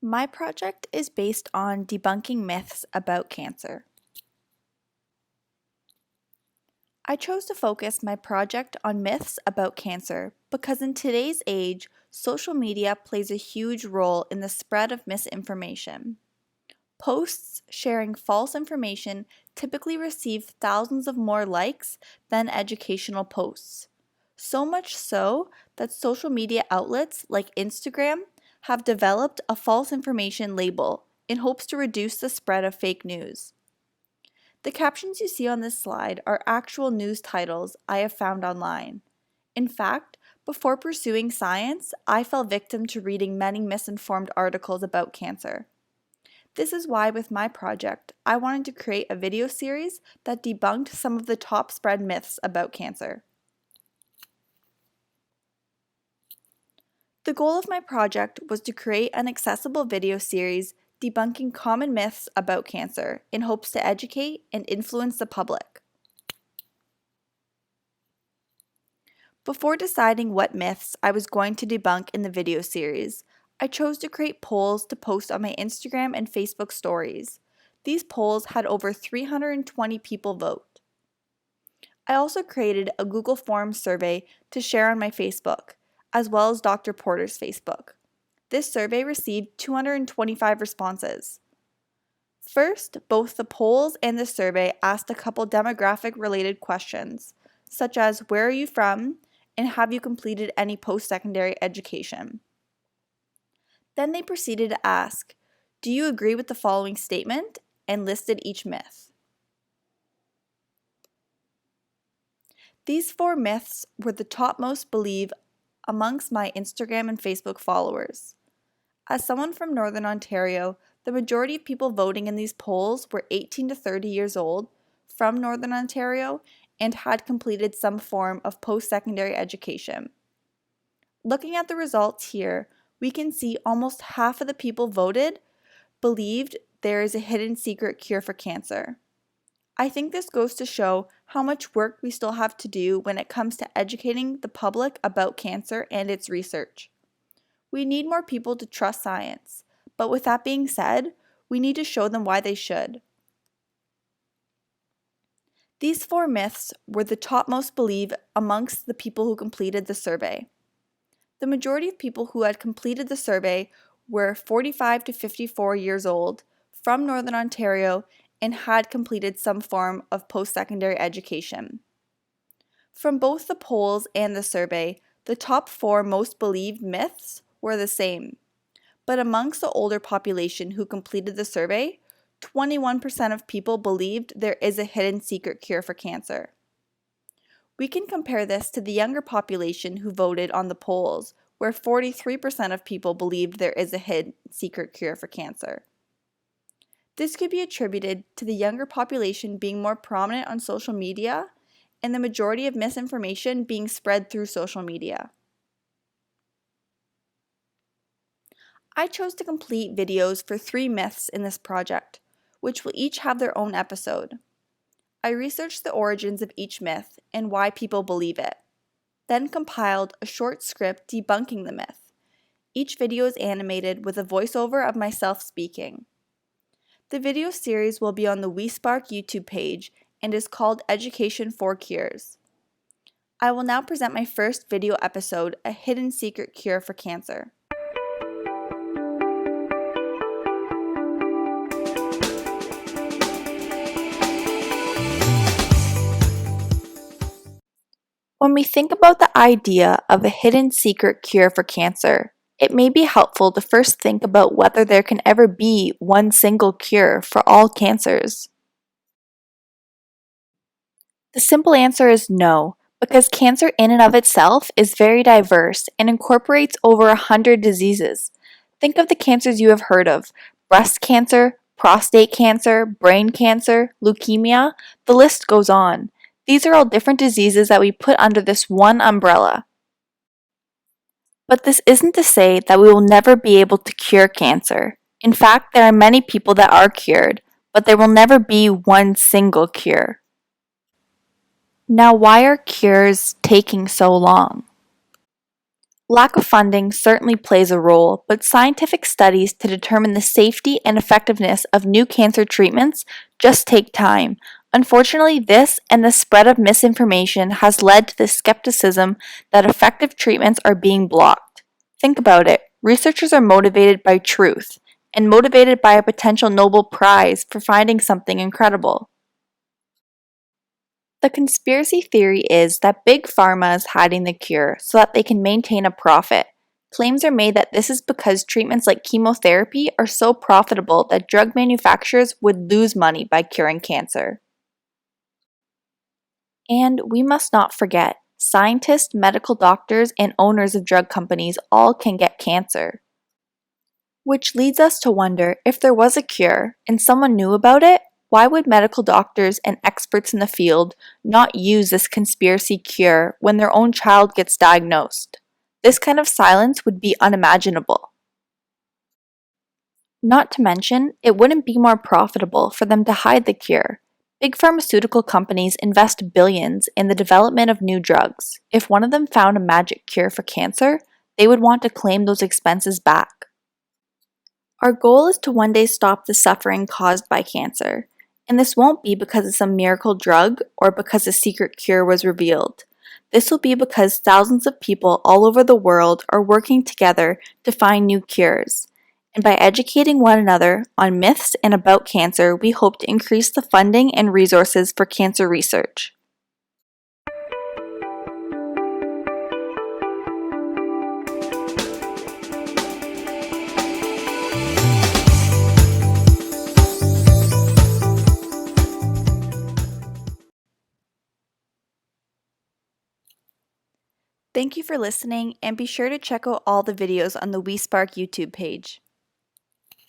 My project is based on debunking myths about cancer. I chose to focus my project on myths about cancer because in today's age, social media plays a huge role in the spread of misinformation. Posts sharing false information typically receive thousands of more likes than educational posts. So much so that social media outlets like Instagram have developed a false information label in hopes to reduce the spread of fake news. The captions you see on this slide are actual news titles I have found online. In fact, before pursuing science, I fell victim to reading many misinformed articles about cancer. This is why with my project, I wanted to create a video series that debunked some of the top spread myths about cancer. The goal of my project was to create an accessible video series debunking common myths about cancer in hopes to educate and influence the public. Before deciding what myths I was going to debunk in the video series, I chose to create polls to post on my Instagram and Facebook stories. These polls had over 320 people vote. I also created a Google Forms survey to share on my Facebook, as well as Dr. Porter's Facebook. This survey received 225 responses. First, both the polls and the survey asked a couple demographic-related questions, such as where are you from and have you completed any post-secondary education. Then they proceeded to ask, do you agree with the following statement, and listed each myth. These 4 myths were the top most believed amongst my Instagram and Facebook followers. As someone from Northern Ontario, the majority of people voting in these polls were 18 to 30 years old, from Northern Ontario, and had completed some form of post-secondary education. Looking at the results here, we can see almost half of the people voted believed there is a hidden secret cure for cancer. I think this goes to show how much work we still have to do when it comes to educating the public about cancer and its research. We need more people to trust science, but with that being said, we need to show them why they should. These 4 myths were the top most believed amongst the people who completed the survey. The majority of people who had completed the survey were 45 to 54 years old, from Northern Ontario, and had completed some form of post-secondary education. From both the polls and the survey, the top 4 most believed myths were the same. But amongst the older population who completed the survey, 21% of people believed there is a hidden secret cure for cancer. We can compare this to the younger population who voted on the polls, where 43% of people believed there is a hidden secret cure for cancer. This could be attributed to the younger population being more prominent on social media and the majority of misinformation being spread through social media. I chose to complete videos for 3 myths in this project, which will each have their own episode. I researched the origins of each myth and why people believe it, then compiled a short script debunking the myth. Each video is animated with a voiceover of myself speaking. The video series will be on the WeSpark YouTube page and is called Education for Cures. I will now present my first video episode, A Hidden Secret Cure for Cancer. When we think about the idea of a hidden secret cure for cancer, it may be helpful to first think about whether there can ever be one single cure for all cancers. The simple answer is no, because cancer in and of itself is very diverse and incorporates over 100 diseases. Think of the cancers you have heard of: breast cancer, prostate cancer, brain cancer, leukemia, the list goes on. These are all different diseases that we put under this one umbrella. But this isn't to say that we will never be able to cure cancer. In fact, there are many people that are cured, but there will never be one single cure. Now, why are cures taking so long? Lack of funding certainly plays a role, but scientific studies to determine the safety and effectiveness of new cancer treatments just take time. Unfortunately, this and the spread of misinformation has led to the skepticism that effective treatments are being blocked. Think about it. Researchers are motivated by truth and motivated by a potential Nobel Prize for finding something incredible. The conspiracy theory is that Big Pharma is hiding the cure so that they can maintain a profit. Claims are made that this is because treatments like chemotherapy are so profitable that drug manufacturers would lose money by curing cancer. And we must not forget, scientists, medical doctors, and owners of drug companies all can get cancer. Which leads us to wonder, if there was a cure and someone knew about it, why would medical doctors and experts in the field not use this conspiracy cure when their own child gets diagnosed? This kind of silence would be unimaginable. Not to mention, it wouldn't be more profitable for them to hide the cure. Big pharmaceutical companies invest billions in the development of new drugs. If one of them found a magic cure for cancer, they would want to claim those expenses back. Our goal is to one day stop the suffering caused by cancer, and this won't be because of some miracle drug or because a secret cure was revealed. This will be because thousands of people all over the world are working together to find new cures. And by educating one another on myths and about cancer, we hope to increase the funding and resources for cancer research. Thank you for listening, and be sure to check out all the videos on the WeSpark YouTube page.